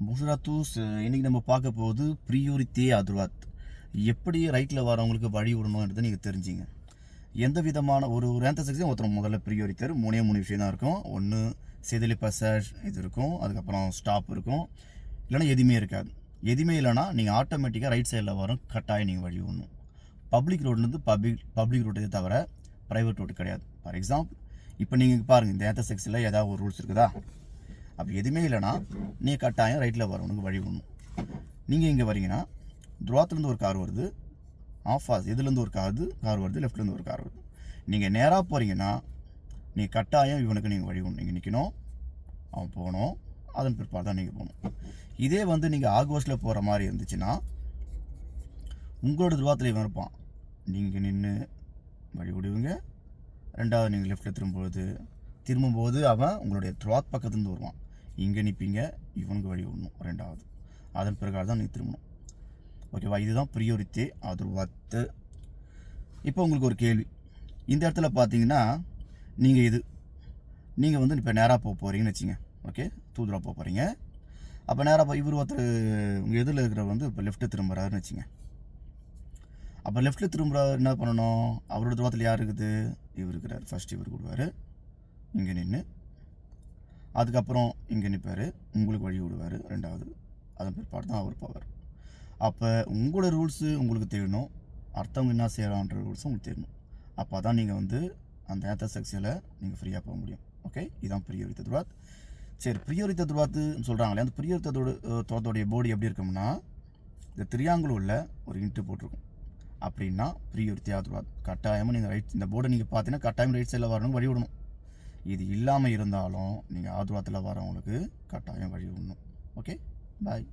Bonjour à tous. இன்னைக்கு நம்ம பார்க்க போகுது ப்ரியோரிட்டி அதுவாத். எப்படி ரைட்டில் வரவங்களுக்கு வழி விடணும்ன்றது நீங்கள் தெரிஞ்சிங்க. எந்த விதமான ஒரு ஆன்சர் செக்ஷன் ஒருத்தர் முதல்ல ப்ரியோரிட்டர் மூணு விஷயம் தான் இருக்கும். ஒன்று செதிலி பசேஜ் இது இருக்கும், அதுக்கப்புறம் ஸ்டாப் இருக்கும், இல்லைனா எதுவுமே இருக்காது. எதுவுமே இல்லைனா நீங்கள் ஆட்டோமேட்டிக்காக ரைட் சைடில் வரும் கட்டாயம் நீங்கள் வழி விடணும். பப்ளிக் ரோட்லேருந்து பப்ளிக் ரோட்டே தவிர ப்ரைவேட் ரோடு கிடையாது. ஃபார் எக்ஸாம்பிள் இப்போ நீங்கள் பாருங்கள், இந்த ஆன்சர் செக்ஷனில் ஏதாவது ஒரு ரூல்ஸ் இருக்குதா? அப்படி எதுவுமே இல்லைனா நீங்கள் கட்டாயம் ரைட்டில் வரவனுக்கு வழி விடணும். நீங்கள் இங்கே வரீங்கன்னா துருவாத்துலேருந்து ஒரு கார் வருது, ஆஃபாஸ் இதுலேருந்து ஒரு கார் வருது, லெஃப்ட்லேருந்து ஒரு கார் வருது. நீங்கள் நேராக போகிறீங்கன்னா நீங்கள் கட்டாயம் இவனுக்கு நீங்கள் வழி விடணும். நீங்கள் நிற்கணும், அவன் போகணும், அதன் பிற்பாடு தான் நீங்கள் போகணும். இதே நீங்கள் ஆகோஸ்டில் போகிற மாதிரி இருந்துச்சுன்னா உங்களோட துருவாத்தில் இவன் இருப்பான், நீங்கள் நின்று வழி விடுவீங்க. ரெண்டாவது நீங்கள் லெஃப்ட்டில் திரும்பும்போது அவன் உங்களுடைய துருவாத் பக்கத்துலேருந்து வருவான், இங்கே நிற்பீங்க, இவனுக்கு வழி விடணும் ரெண்டாவது. அதன் பிறகு தான் நீங்கள் திரும்பணும். ஓகேவா? இதுதான் ப்ரியோரிட்டி அதுவாத்து. இப்போ உங்களுக்கு ஒரு கேள்வி. இந்த இடத்துல பார்த்தீங்கன்னா நீங்கள் இப்போ நேராக போக போகிறீங்கன்னு வச்சுங்க. ஓகே, தூதுரா போக போகிறீங்க. அப்போ நேராக இவர் ஒருத்தர் உங்கள் எதிரில் இருக்கிறவர் இப்போ லெஃப்ட்டு திரும்புகிறாருன்னு வச்சுங்க. அப்போ லெஃப்ட்டில் திரும்புகிறார் என்ன பண்ணணும்? அவரோட துருவத்தில் யார் இருக்குது? இவர் இருக்கிறார். ஃபஸ்ட்டு இவர் கொடுவார், இங்கே நின்று, அதுக்கப்புறம் இங்கே நிற்பார், உங்களுக்கு வழி விடுவார் ரெண்டாவது. அதன் பிற்பாடு தான் அவர் போவார். அப்போ உங்களோட ரூல்ஸு உங்களுக்கு தெரியணும், அடுத்தவங்க என்ன செய்யலான்ற ரூல்ஸும் உங்களுக்கு தெரியணும். அப்போ தான் நீங்கள் அந்த ஆன்சர் செக்ஷனில் நீங்கள் ஃப்ரீயாக போக முடியும். ஓகே, இதுதான் ப்ரியோரிட்டி துருவாத். சரி, ப்ரியோரிட்டி துருவாத்துன்னு சொல்கிறாங்களே, அந்த ப்ரியோரிட்டி துருவாத்தோடைய போடி எப்படி இருக்கும்னா இந்த திரியாங்குள் உள்ள ஒரு இன்ட்டு போட்டிருக்கும். அப்படின்னா ப்ரியோரிட்டி துருவாத். கட்டாயமாக நீங்கள் இந்த போர்டை நீங்கள் பார்த்தீங்கன்னா கட்டாயம் ரைட் சைடில் வரணும், வழி விடணும். இது இல்லாமல் இருந்தாலும் நீங்கள் ஆதுவாத்தில் வரவங்களுக்கு கட்டாயம் வழி விடணும். ஓகே, பாய்.